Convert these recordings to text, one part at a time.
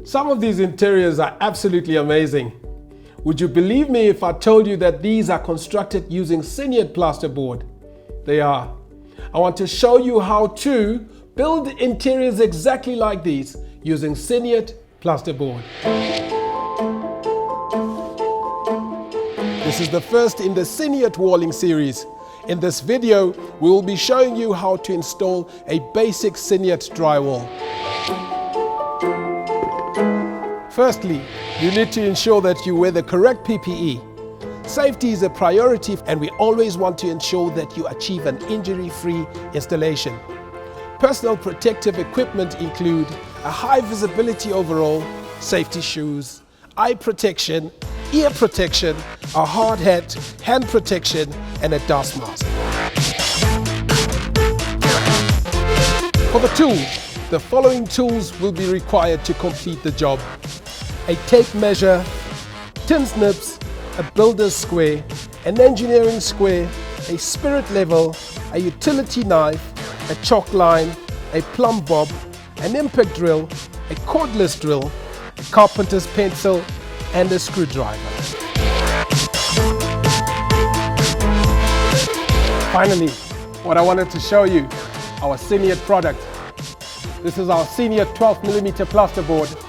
Some of these interiors are absolutely amazing. Would you believe me if I told you that these are constructed using Siniat plasterboard? They are. I want to show you how to build interiors exactly like these using Siniat plasterboard. This is the first in the Siniat walling series. In this video, we will be showing you how to install a basic Siniat drywall. Firstly, you need to ensure that you wear the correct PPE. Safety is a priority and we always want to ensure that you achieve an injury-free installation. Personal protective equipment include a high visibility overall, safety shoes, eye protection, ear protection, a hard hat, hand protection and a dust mask. For the tools, the following tools will be required to complete the job. A tape measure, tin snips, a builder's square, an engineering square, a spirit level, a utility knife, a chalk line, a plumb bob, an impact drill, a cordless drill, a carpenter's pencil, and a screwdriver. Finally, what I wanted to show you, our Siniat product. This is our Siniat 12mm plasterboard.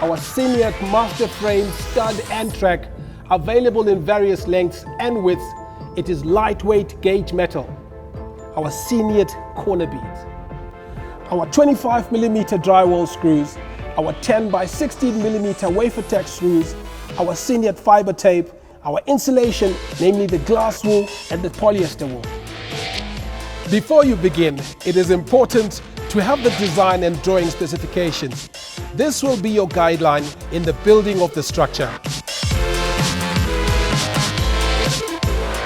Our Siniat master frame stud and track, available in various lengths and widths. It is lightweight gauge metal. Our Siniat corner beads. Our 25mm drywall screws. Our 10x16mm wafer tack screws. Our Siniat fiber tape. Our insulation, namely the glass wool and the polyester wool. Before you begin, it is important to have the design and drawing specifications. This will be your guideline in the building of the structure.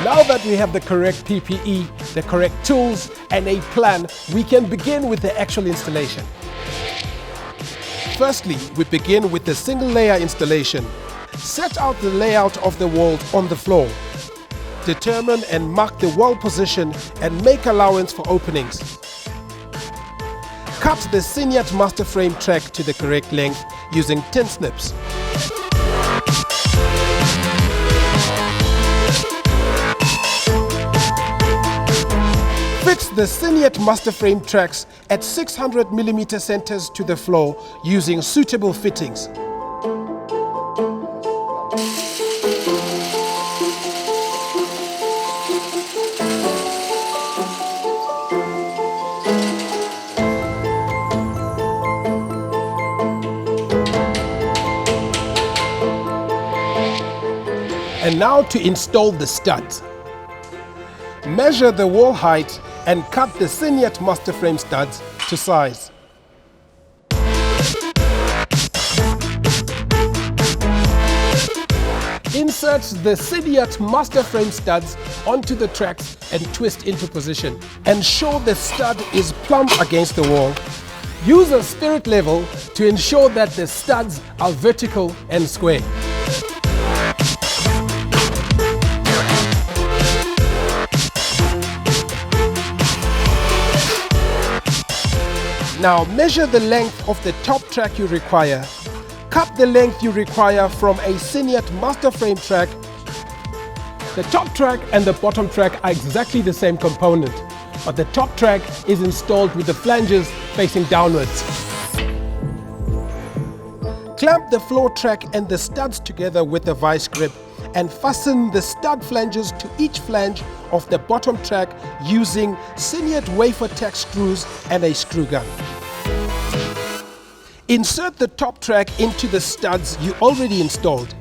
Now that we have the correct PPE, the correct tools and a plan, we can begin with the actual installation. Firstly, we begin with the single layer installation. Set out the layout of the wall on the floor. Determine and mark the wall position and make allowance for openings. Cut the Siniat master frame track to the correct length using tin snips. Fix the Siniat master frame tracks at 600mm centers to the floor using suitable fittings. And now to install the studs. Measure the wall height and cut the Siniat master frame studs to size. Insert the Siniat master frame studs onto the tracks and twist into position. Ensure the stud is plumb against the wall. Use a spirit level to ensure that the studs are vertical and square. Now measure the length of the top track you require. Cut the length you require from a Siniat master frame track. The top track and the bottom track are exactly the same component, but the top track is installed with the flanges facing downwards. Clamp the floor track and the studs together with a vice grip and fasten the stud flanges to each flange of the bottom track using Siniat wafer tack screws and a screw gun. Insert the top track into the studs you already installed.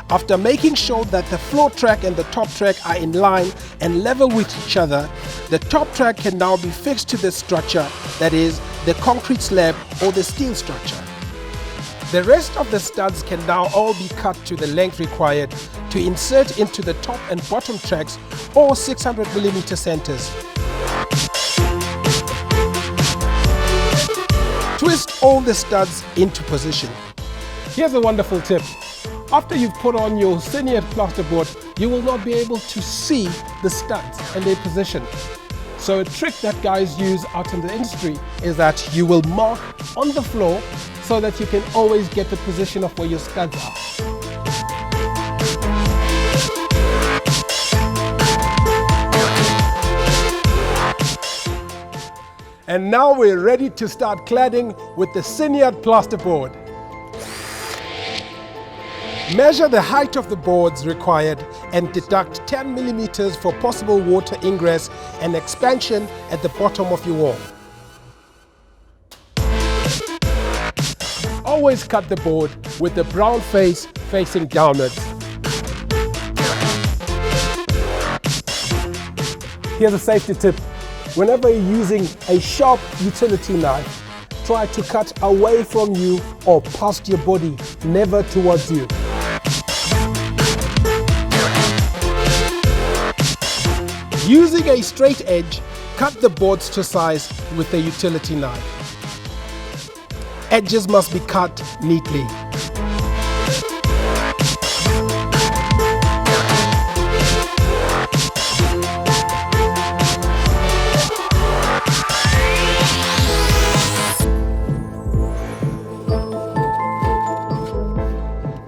After making sure that the floor track and the top track are in line and level with each other, the top track can now be fixed to the structure, that is, the concrete slab or the steel structure. The rest of the studs can now all be cut to the length required to insert into the top and bottom tracks or 600mm centers. Twist all the studs into position. Here's a wonderful tip. After you've put on your Siniat plasterboard, you will not be able to see the studs and their position. So a trick that guys use out in the industry is that you will mark on the floor so that you can always get the position of where your studs are. And now we're ready to start cladding with the Siniat plasterboard. Measure the height of the boards required and deduct 10 millimeters for possible water ingress and expansion at the bottom of your wall. Always cut the board with the brown face facing downwards. Here's a safety tip. Whenever you're using a sharp utility knife, try to cut away from you or past your body, never towards you. Using a straight edge, cut the boards to size with a utility knife. Edges must be cut neatly.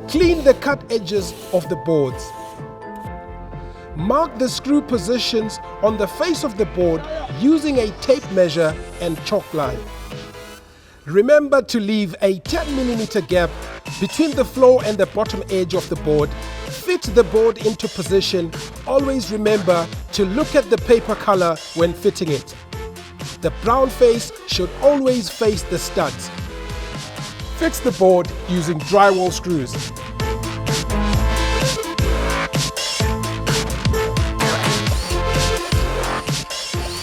Clean the cut edges of the boards. Mark the screw positions on the face of the board using a tape measure and chalk line. Remember to leave a 10 mm gap between the floor and the bottom edge of the board. Fit the board into position. Always remember to look at the paper color when fitting it. The brown face should always face the studs. Fix the board using drywall screws.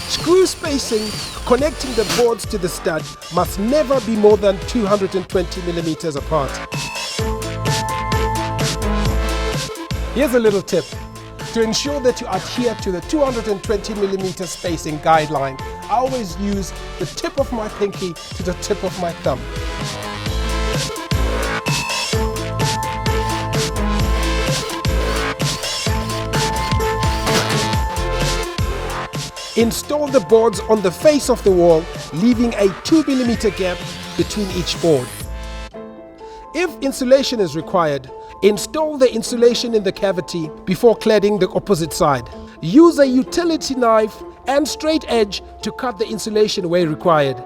Screw spacing connecting the boards to the stud must never be more than 220 millimeters apart. Here's a little tip. To ensure that you adhere to the 220 millimeter spacing guideline, I always use the tip of my pinky to the tip of my thumb. Install the boards on the face of the wall, leaving a 2 mm gap between each board. If insulation is required, install the insulation in the cavity before cladding the opposite side. Use a utility knife and straight edge to cut the insulation where required.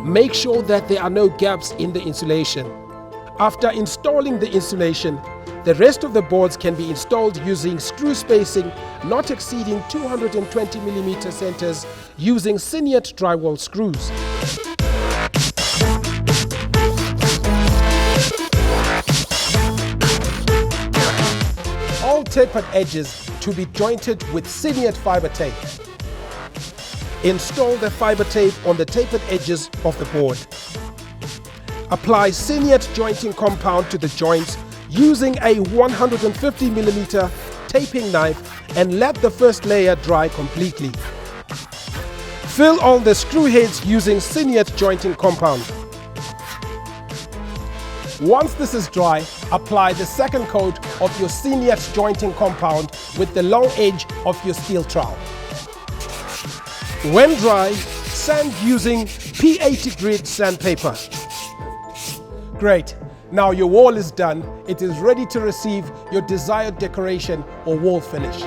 Make sure that there are no gaps in the insulation. After installing the insulation, the rest of the boards can be installed using screw spacing not exceeding 220 mm centers using Siniat drywall screws. All tapered edges to be jointed with Siniat fiber tape. Install the fiber tape on the tapered edges of the board. Apply Siniat jointing compound to the joints using a 150 mm taping knife and let the first layer dry completely. Fill all the screw heads using Siniat jointing compound. Once this is dry, apply the second coat of your Siniat jointing compound with the long edge of your steel trowel. When dry, sand using P80 grit sandpaper. Great. Now your wall is done. It is ready to receive your desired decoration or wall finish.